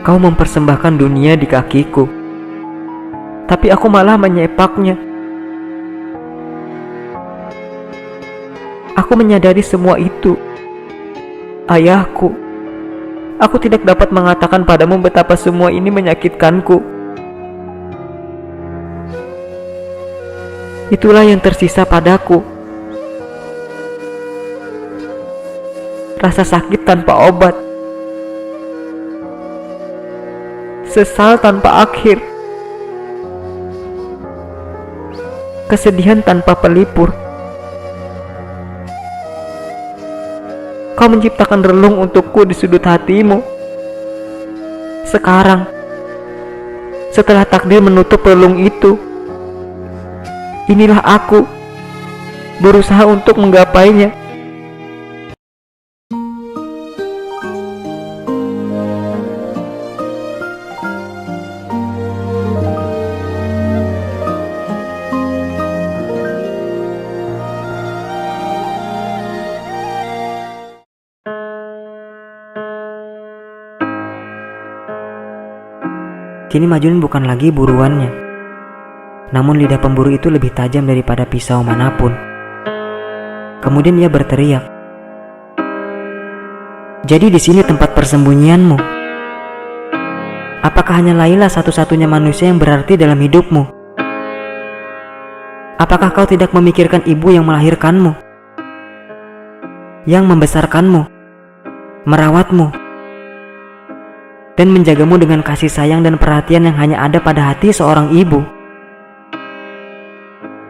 Kau mempersembahkan dunia di kakiku, tapi aku malah menyepaknya. Aku menyadari semua itu. Ayahku, aku tidak dapat mengatakan padamu betapa semua ini menyakitkanku. Itulah yang tersisa padaku. Rasa sakit tanpa obat, sesal tanpa akhir, kesedihan tanpa pelipur. Kau menciptakan relung untukku di sudut hatimu. Sekarang, setelah takdir menutup relung itu, inilah aku berusaha untuk menggapainya. Kini Majnun bukan lagi buruannya, namun lidah pemburu itu lebih tajam daripada pisau manapun. Kemudian ia berteriak, "Jadi di sini tempat persembunyianmu? Apakah hanya Laila satu-satunya manusia yang berarti dalam hidupmu? Apakah kau tidak memikirkan ibu yang melahirkanmu, yang membesarkanmu, merawatmu, dan menjagamu dengan kasih sayang dan perhatian yang hanya ada pada hati seorang ibu?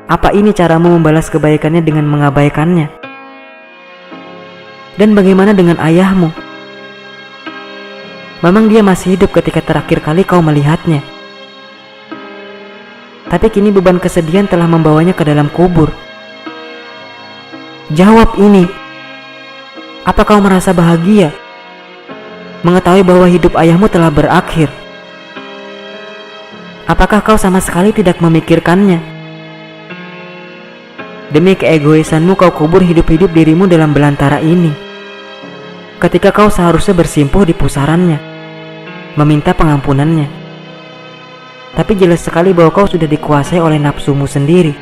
Apa ini caramu membalas kebaikannya dengan mengabaikannya? Dan bagaimana dengan ayahmu? Memang dia masih hidup ketika terakhir kali kau melihatnya. Tapi kini beban kesedihan telah membawanya ke dalam kubur. Jawab ini. Apa kau merasa bahagia mengetahui bahwa hidup ayahmu telah berakhir? Apakah kau sama sekali tidak memikirkannya? Demi keegoisanmu kau kubur hidup-hidup dirimu dalam belantara ini, ketika kau seharusnya bersimpuh di pusarannya, meminta pengampunannya. Tapi jelas sekali bahwa kau sudah dikuasai oleh nafsumu sendiri.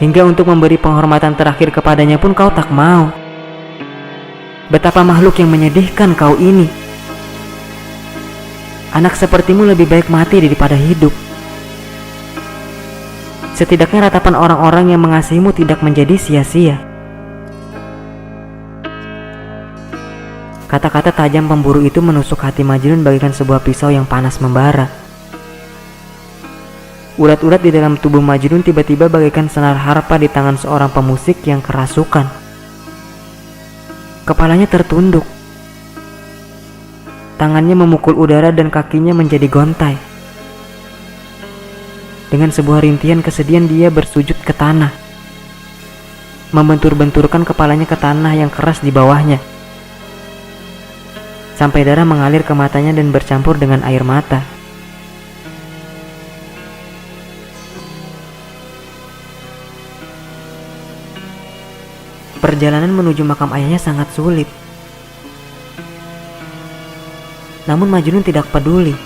Hingga untuk memberi penghormatan terakhir kepadanya pun kau tak mau. Betapa makhluk yang menyedihkan kau ini. Anak sepertimu lebih baik mati daripada hidup. Setidaknya ratapan orang-orang yang mengasihimu tidak menjadi sia-sia. Kata-kata tajam pemburu itu menusuk hati Majnun bagaikan sebuah pisau yang panas membara. Urat-urat di dalam tubuh Majnun tiba-tiba bagaikan senar harpa di tangan seorang pemusik yang kerasukan. Kepalanya tertunduk, tangannya memukul udara dan kakinya menjadi gontai. Dengan sebuah rintihan kesedihan dia bersujud ke tanah, membentur-benturkan kepalanya ke tanah yang keras di bawahnya, sampai darah mengalir ke matanya dan bercampur dengan air mata. Perjalanan menuju makam ayahnya sangat sulit. Namun Majnun tidak peduli.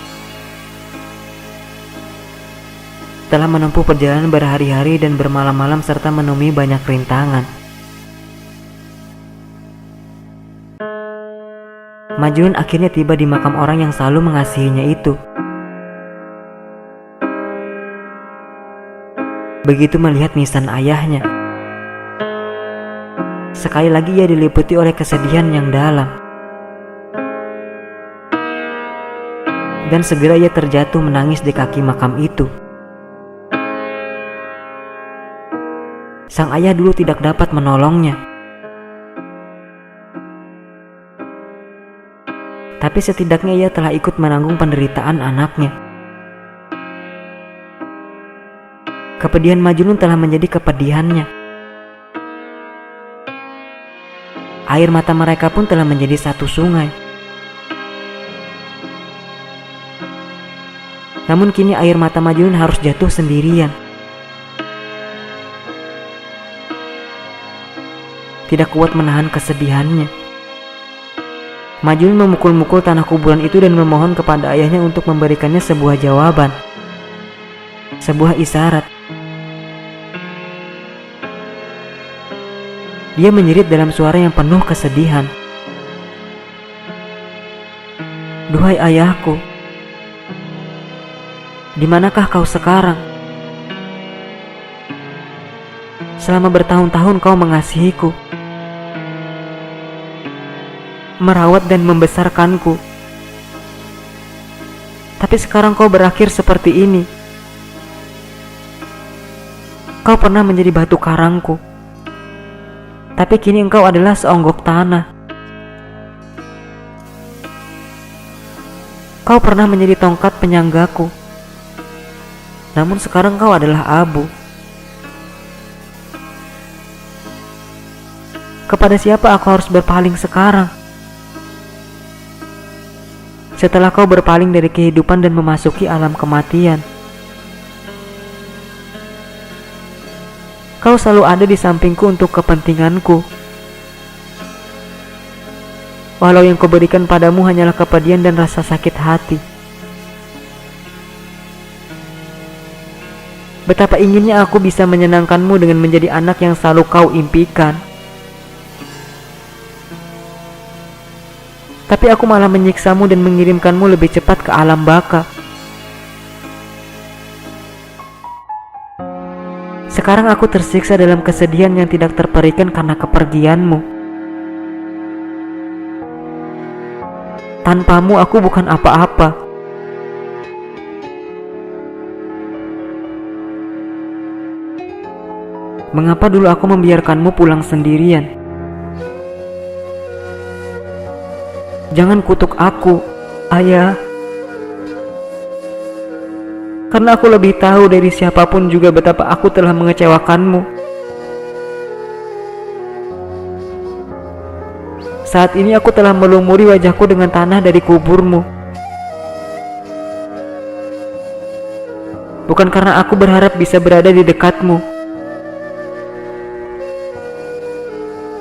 Telah menempuh perjalanan berhari-hari dan bermalam-malam serta menemui banyak rintangan. Majnun akhirnya tiba di makam orang yang selalu mengasihinya itu. Begitu melihat nisan ayahnya, sekali lagi ia diliputi oleh kesedihan yang dalam. Dan segera ia terjatuh menangis di kaki makam itu. Sang ayah dulu tidak dapat menolongnya, tapi setidaknya ia telah ikut menanggung penderitaan anaknya. Kepedihan Majnun telah menjadi kepedihannya. Air mata mereka pun telah menjadi satu sungai. Namun kini air mata Majnun harus jatuh sendirian. Tidak kuat menahan kesedihannya. Majun memukul-mukul tanah kuburan itu dan memohon kepada ayahnya untuk memberikannya sebuah jawaban, sebuah isyarat. Dia menjerit dalam suara yang penuh kesedihan. "Duhai ayahku, di manakah kau sekarang? Selama bertahun-tahun kau mengasihiku, merawat dan membesarkanku. Tapi sekarang kau berakhir seperti ini. Kau pernah menjadi batu karangku, tapi kini engkau adalah seonggok tanah. Kau pernah menjadi tongkat penyanggaku, namun sekarang kau adalah abu. Kepada siapa aku harus berpaling sekarang? Setelah kau berpaling dari kehidupan dan memasuki alam kematian, kau selalu ada di sampingku untuk kepentinganku. Walau yang kuberikan padamu hanyalah kepedihan dan rasa sakit hati. Betapa inginnya aku bisa menyenangkanmu dengan menjadi anak yang selalu kau impikan. Tapi aku malah menyiksamu dan mengirimkanmu lebih cepat ke alam baka. Sekarang aku tersiksa dalam kesedihan yang tidak terperikan karena kepergianmu. Tanpamu aku bukan apa-apa. Mengapa dulu aku membiarkanmu pulang sendirian? Jangan kutuk aku, ayah. Karena aku lebih tahu dari siapapun juga betapa aku telah mengecewakanmu. Saat ini aku telah melumuri wajahku dengan tanah dari kuburmu. Bukan karena aku berharap bisa berada di dekatmu,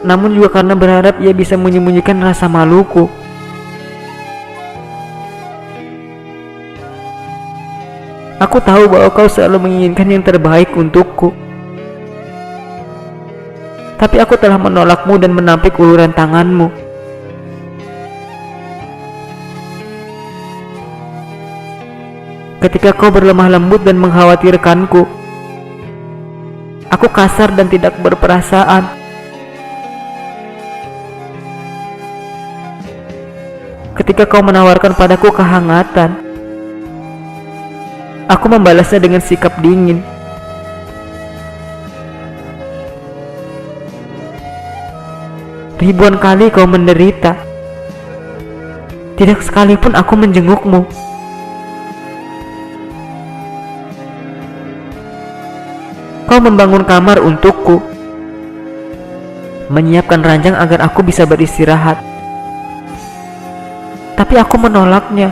namun juga karena berharap ia bisa menyembunyikan rasa maluku. Aku tahu bahwa kau selalu menginginkan yang terbaik untukku. Tapi aku telah menolakmu dan menampik uluran tanganmu. Ketika kau berlemah lembut dan mengkhawatirkanku, aku kasar dan tidak berperasaan. Ketika kau menawarkan padaku kehangatan, aku membalasnya dengan sikap dingin. Ribuan kali kau menderita, tidak sekalipun aku menjengukmu. Kau membangun kamar untukku, menyiapkan ranjang agar aku bisa beristirahat. Tapi aku menolaknya.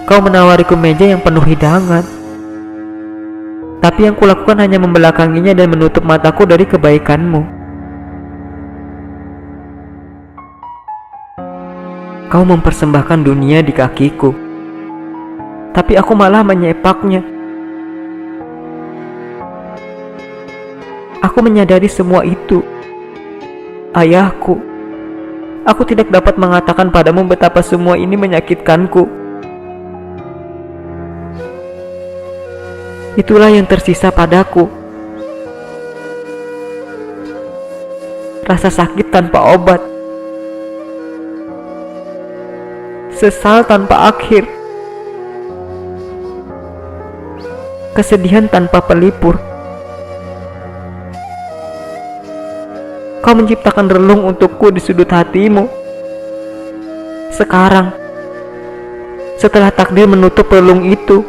Kau menawariku meja yang penuh hidangan, tapi yang kulakukan hanya membelakanginya dan menutup mataku dari kebaikanmu. Kau mempersembahkan dunia di kakiku, tapi aku malah menyepaknya. Aku menyadari semua itu, ayahku. Aku tidak dapat mengatakan padamu betapa semua ini menyakitkanku. Itulah yang tersisa padaku. Rasa sakit tanpa obat, sesal tanpa akhir, kesedihan tanpa pelipur. Kau menciptakan relung untukku di sudut hatimu. Sekarang, setelah takdir menutup relung itu,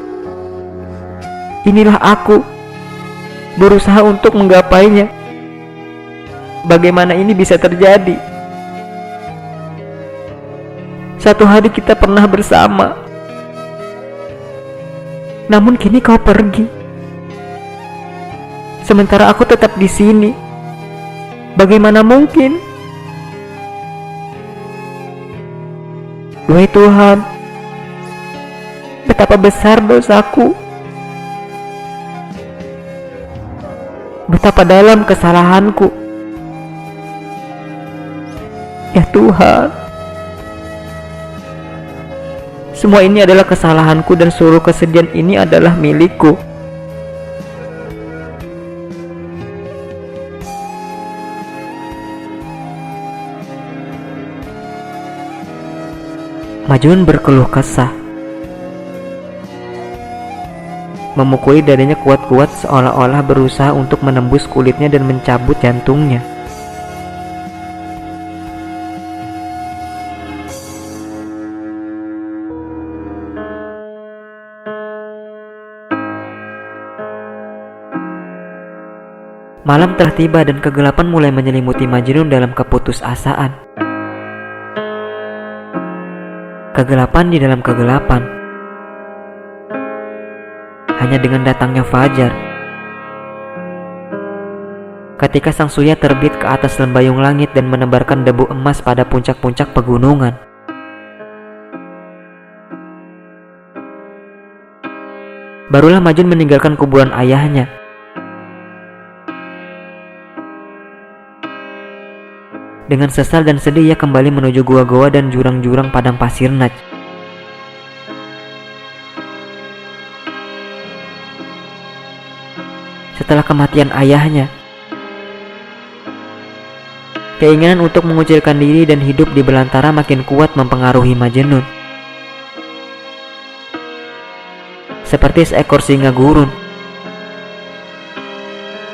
inilah aku berusaha untuk menggapainya. Bagaimana ini bisa terjadi? Satu hari kita pernah bersama, namun kini kau pergi. Sementara aku tetap di sini, Bagaimana mungkin? Wahai Tuhan, betapa besar dosaku, betapa dalam kesalahanku. Ya Tuhan, semua ini adalah kesalahanku dan seluruh kesedihan ini adalah milikku. Majnun berkeluh kesah, memukuli dadanya kuat-kuat seolah-olah berusaha untuk menembus kulitnya dan mencabut jantungnya. Malam telah tiba dan kegelapan mulai menyelimuti Majnun dalam keputusasaan. Kegelapan di dalam kegelapan. Hanya dengan datangnya fajar, ketika sang surya terbit ke atas lembayung langit dan menebarkan debu emas pada puncak-puncak pegunungan, barulah Majnun meninggalkan kuburan ayahnya. Dengan sesal dan sedih ia kembali menuju gua-gua dan jurang-jurang padang pasir Najd. Setelah kematian ayahnya, keinginan untuk mengucilkan diri dan hidup di belantara makin kuat mempengaruhi Majnun. Seperti seekor singa gurun,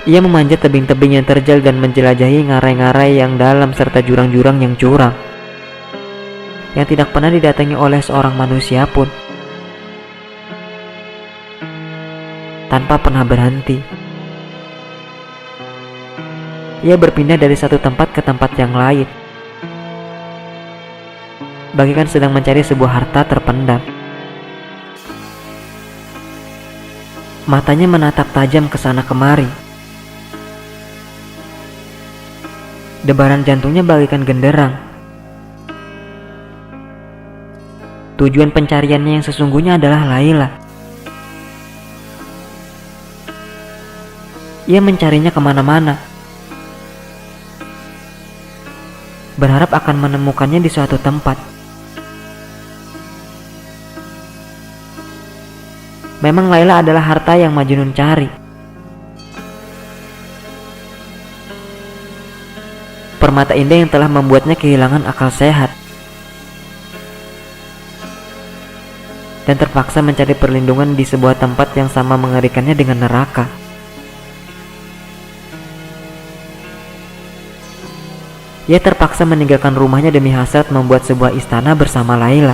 ia memanjat tebing-tebing yang terjal dan menjelajahi ngarai-ngarai yang dalam serta jurang-jurang yang curam, yang tidak pernah didatangi oleh seorang manusia pun. Tanpa pernah berhenti, ia berpindah dari satu tempat ke tempat yang lain, bagaikan sedang mencari sebuah harta terpendam. Matanya menatap tajam ke sana kemari. Debaran jantungnya bagaikan genderang. Tujuan pencariannya yang sesungguhnya adalah Layla. Ia mencarinya kemana-mana, berharap akan menemukannya di suatu tempat. Memang Layla adalah harta yang Majnun cari. Permata indah yang telah membuatnya kehilangan akal sehat dan terpaksa mencari perlindungan di sebuah tempat yang sama mengerikannya dengan neraka. Ia terpaksa meninggalkan rumahnya demi hasrat membuat sebuah istana bersama Layla.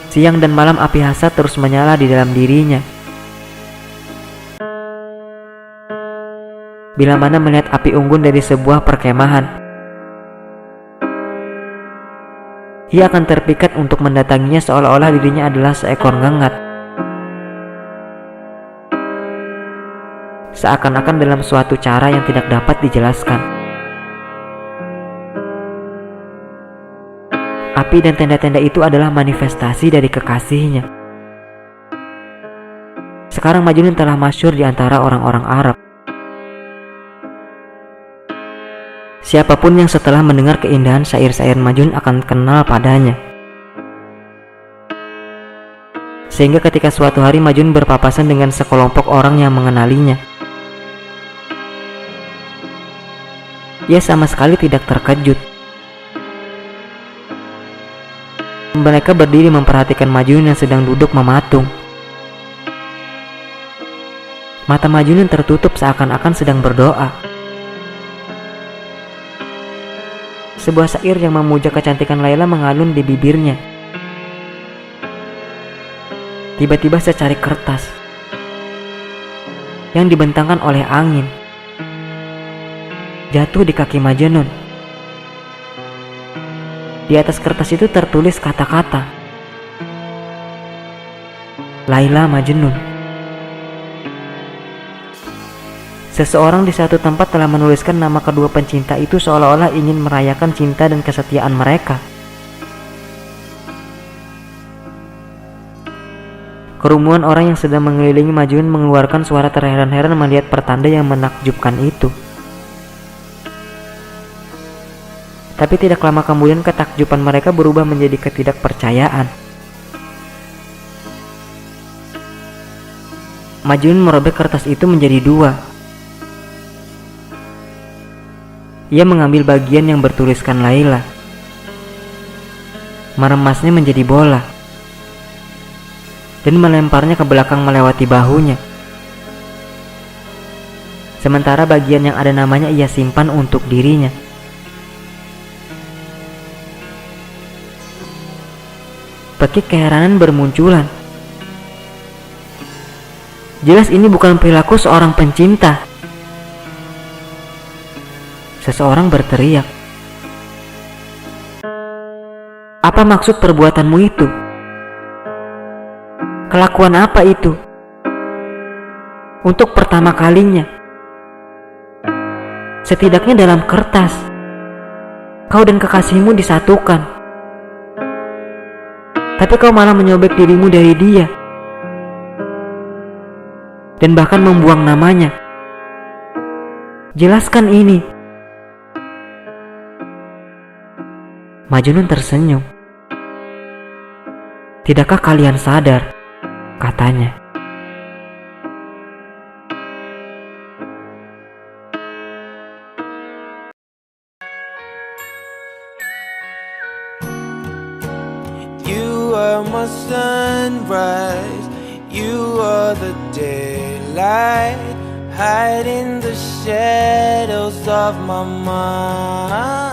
Siang dan malam api hasad terus menyala di dalam dirinya. Bila mana melihat api unggun dari sebuah perkemahan, ia akan terpikat untuk mendatanginya seolah-olah dirinya adalah seekor ngengat. Seakan-akan dalam suatu cara yang tidak dapat dijelaskan. Api dan tenda-tenda itu adalah manifestasi dari kekasihnya. Sekarang Majnun telah masyhur di antara orang-orang Arab. Siapapun yang setelah mendengar keindahan syair-syair Majnun akan kenal padanya. Sehingga ketika suatu hari Majnun berpapasan dengan sekelompok orang yang mengenalinya, ia sama sekali tidak terkejut. Mereka berdiri memperhatikan Majnun yang sedang duduk mematung. Mata Majnun tertutup seakan-akan sedang berdoa. Sebuah syair yang memuja kecantikan Layla mengalun di bibirnya. Tiba-tiba secari kertas yang dibentangkan oleh angin jatuh di kaki Majnun. Di atas kertas itu tertulis kata-kata Layla Majnun. Seseorang di satu tempat telah menuliskan nama kedua pencinta itu seolah-olah ingin merayakan cinta dan kesetiaan mereka. Kerumunan orang yang sedang mengelilingi Majnun mengeluarkan suara terheran-heran melihat pertanda yang menakjubkan itu. Tapi tidak lama kemudian ketakjuban mereka berubah menjadi ketidakpercayaan. Majnun merobek kertas itu menjadi dua. Ia mengambil bagian yang bertuliskan Laila, meremasnya menjadi bola, dan melemparnya ke belakang melewati bahunya. Sementara bagian yang ada namanya ia simpan untuk dirinya. Pekik keheranan bermunculan. Jelas ini bukan perilaku seorang pencinta. Seseorang berteriak, "Apa maksud perbuatanmu itu? Kelakuan apa itu? Untuk pertama kalinya, setidaknya dalam kertas, kau dan kekasihmu disatukan. Tapi kau malah menyobek dirimu dari dia, dan bahkan membuang namanya. Jelaskan ini." Majnun tersenyum. "Tidakkah kalian sadar?" katanya. You are my sunrise, you are the daylight, hide in the shadows of my mind.